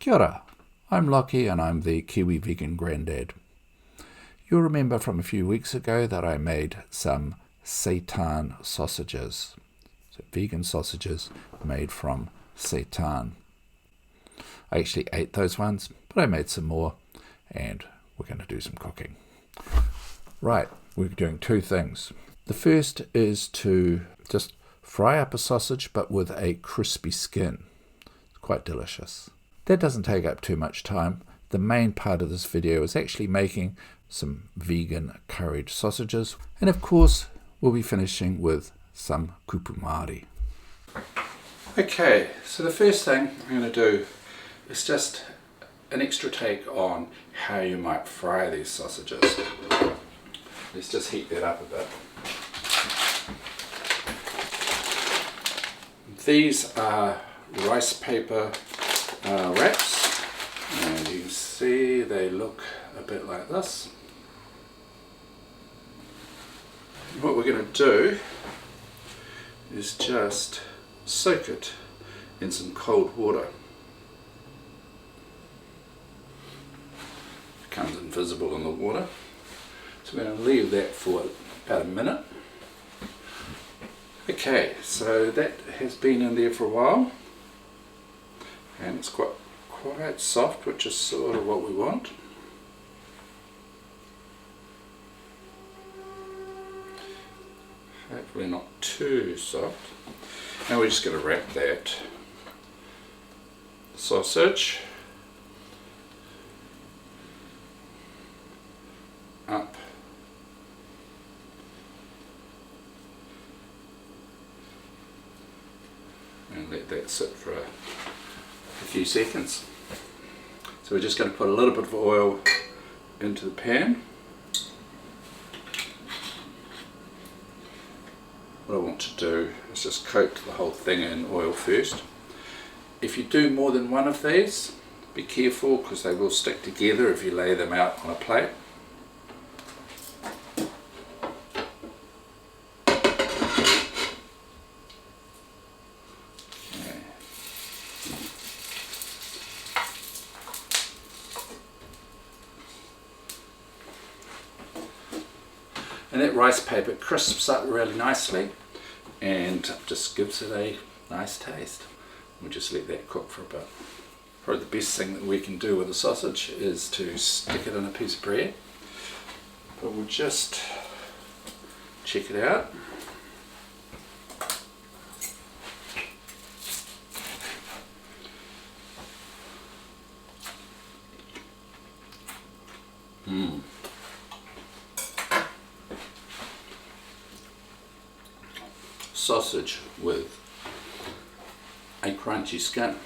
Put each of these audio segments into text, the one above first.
Kia ora, I'm Lockie and I'm the Kiwi Vegan Grandad. You'll remember from a few weeks ago that I made some seitan sausages. So vegan sausages made from seitan. I actually ate those ones, but I made some more and we're going to do some cooking. Right, we're doing two things. The first is to just fry up a sausage but with a crispy skin. It's quite delicious. That doesn't take up too much time. The main part of this video is actually making some vegan curried sausages. And of course, we'll be finishing with some kupu Māori. Okay, so the first thing I'm going to do is just an extra take on how you might fry these sausages. Let's just heat that up a bit. These are rice paper wraps, and you can see they look a bit like this. What we're going to do is just soak it in some cold water. It becomes invisible in the water, so we're going to leave that for about a minute. Okay, so that has been in there for a while and it's quite soft, which is sort of what we want. Hopefully not too soft. Now we're just going to wrap that sausage up and let that sit for a few seconds. So we're just going to put a little bit of oil into the pan. What I want to do is just coat the whole thing in oil first. If you do more than one of these, be careful because they will stick together if you lay them out on a plate. And that rice paper crisps up really nicely and just gives it a nice taste. We'll just let that cook for a bit. Probably the best thing that we can do with a sausage is to stick it in a piece of bread. But we'll just check it out. Sausage with a crunchy skin.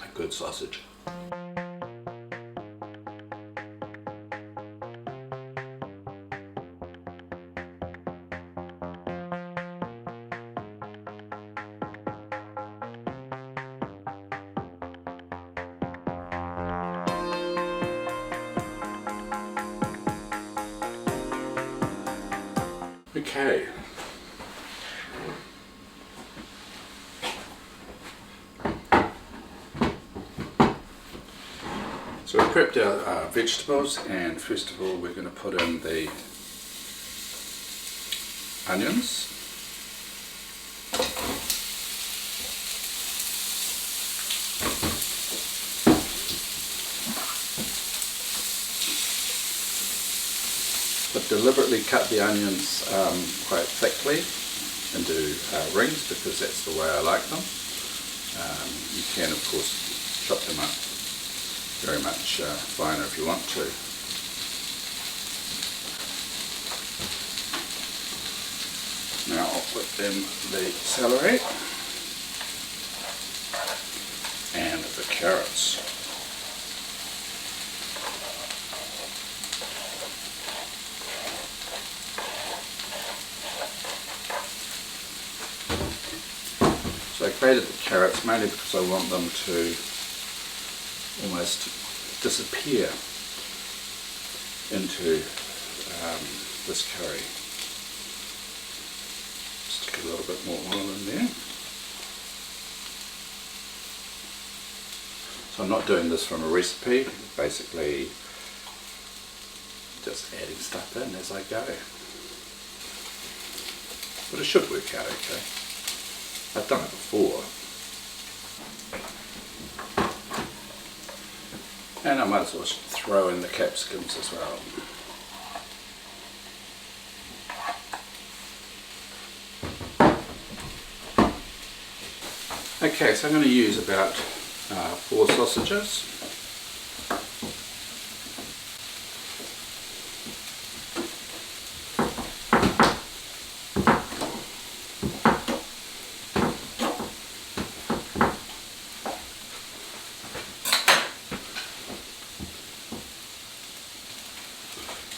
A good sausage. Okay. So we've prepped our vegetables, and first of all we're going to put in the onions. I've deliberately cut the onions quite thickly into rings because that's the way I like them. You can of course chop them up very much finer if you want to. Now I'll put in the celery. carrots. So I grated the carrots mainly because I want them to almost disappear into this curry. Stick a little bit more oil in there. So I'm not doing this from a recipe, basically just adding stuff in as I go. But it should work out okay. I've done it before. And I might as well throw in the capsicums as well. Okay, so I'm going to use about 4 sausages.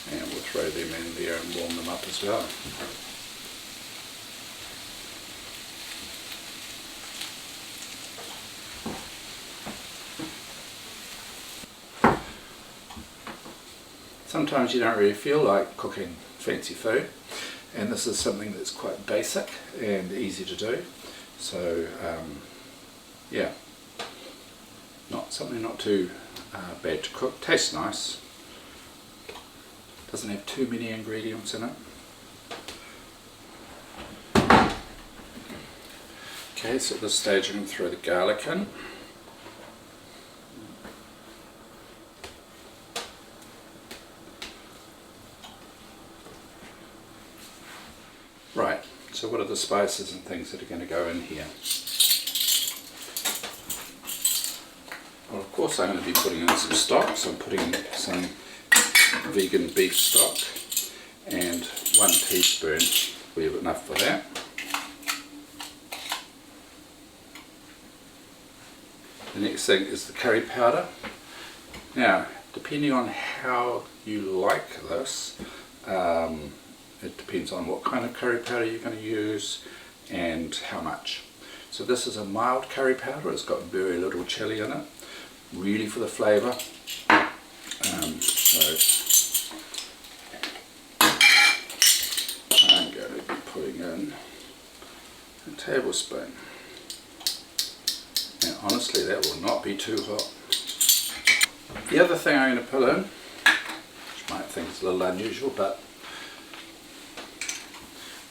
And we'll throw them in there and warm them up as well. Sometimes you don't really feel like cooking fancy food, and this is something that's quite basic and easy to do. So yeah, something not too bad to cook. Tastes nice. Doesn't have too many ingredients in it. Okay, so at this stage I'm going to throw the garlic in. Right, so what are the spices and things that are going to go in here? Well, of course I'm going to be putting in some stock, so I'm putting in some vegan beef stock, and 1 teaspoon will be enough for that. The next thing is the curry powder. Now, depending on how you like this, it depends on what kind of curry powder you're going to use and how much. So this is a mild curry powder. It's got very little chili in it, really for the flavour. So I'm going to be putting in a tablespoon. Now honestly, that will not be too hot. The other thing I'm going to put in, which you might think is a little unusual, but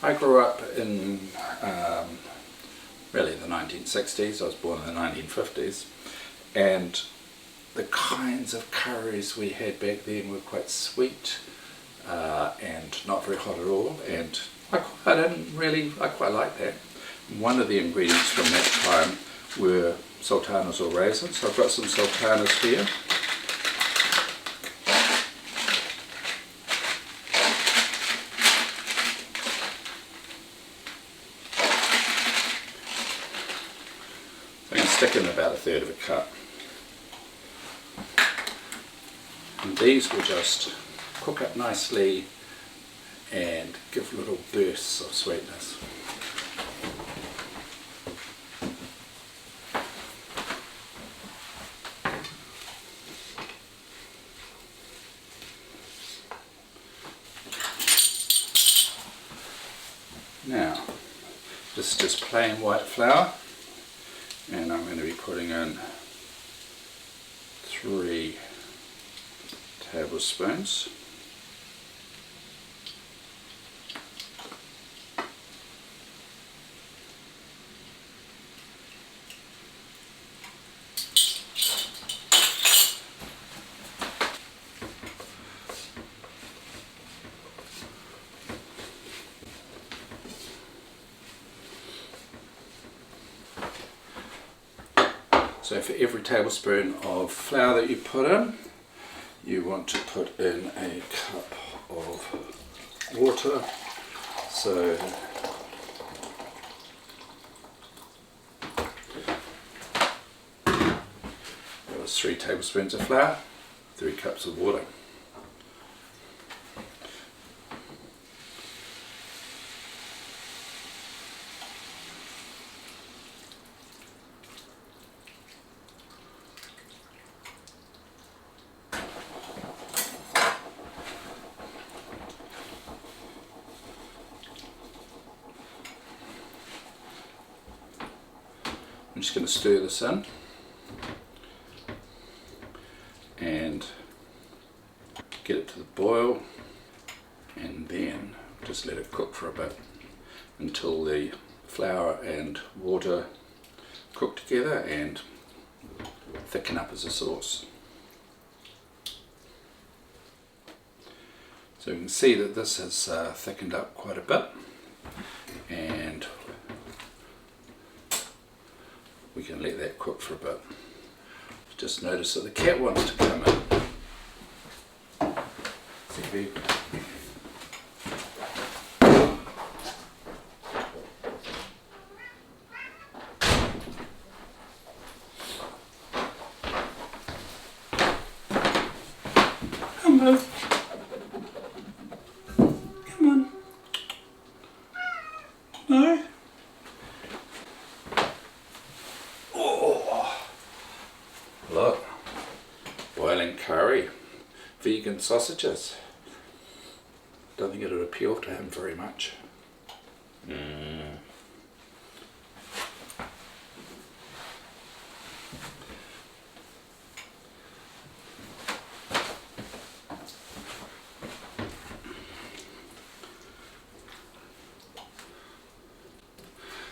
I grew up in really the 1960s. I was born in the 1950s, and the kinds of curries we had back then were quite sweet and not very hot at all, and I quite like that. One of the ingredients from that time were sultanas or raisins. So I've got some sultanas here. Stick in about 1/3 of a cup, and these will just cook up nicely and give little bursts of sweetness. Now, this is just plain white flour. And I'm going to be putting in 3 tablespoons. So for every tablespoon of flour that you put in, you want to put in a cup of water. So Just 3 tablespoons of flour, 3 cups of water. I'm just going to stir this in and get it to the boil, and then just let it cook for a bit until the flour and water cook together and thicken up as a sauce. So you can see that this has thickened up quite a bit, and we can let that cook for a bit. Just notice that the cat wants to come in. See, hello. Come on. No? Look, boiling curry, vegan sausages. Don't think it would appeal to him very much.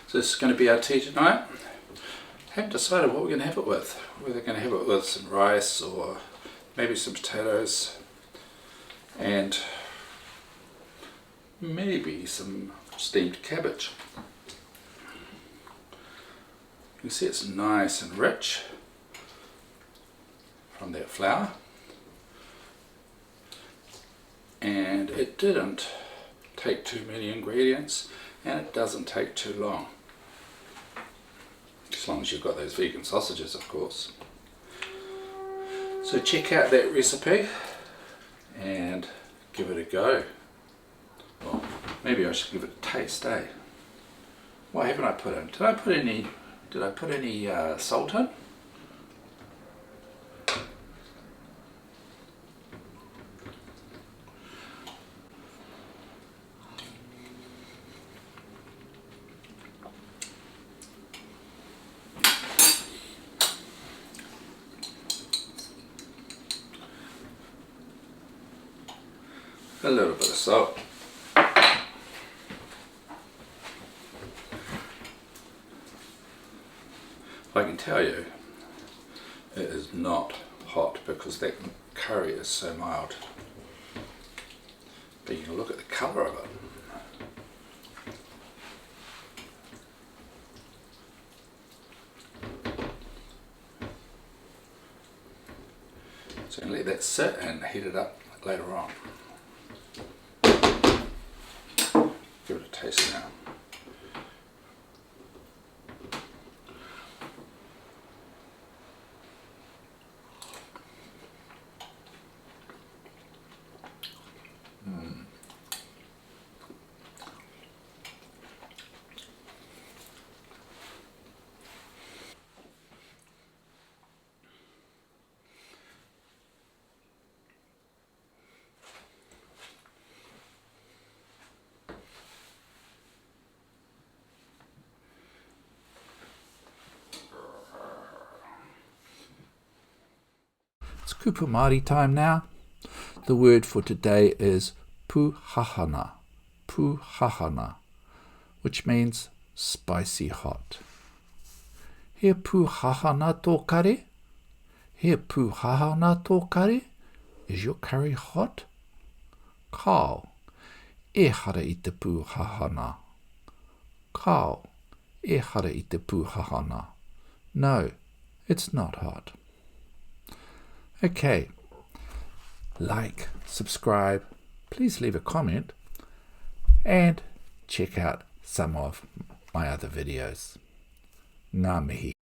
So this is going to be our tea tonight. Haven't decided what we're going to have it with. Whether we're going to have it with some rice or maybe some potatoes and maybe some steamed cabbage. You can see it's nice and rich from that flour, and it didn't take too many ingredients, and it doesn't take too long. As long as you've got those vegan sausages, of course. So check out that recipe and give it a go. Well, maybe I should give it a taste, eh? What haven't I put in? Did I put any salt in? A little bit of salt. I can tell you it is not hot because that curry is so mild. But you can look at the colour of it. So you can let that sit and heat it up later on. Give it a taste now. It's kupu Māori time now. The word for today is puhahana, which means spicy hot. He puhahana tō kare? He puhahana tō kare? Is your curry hot? Kao, e hara I te puhahana. Kao, e hara I te puhahana. No, it's not hot. Okay, like, subscribe, please leave a comment, and check out some of my other videos. Ngā mihi.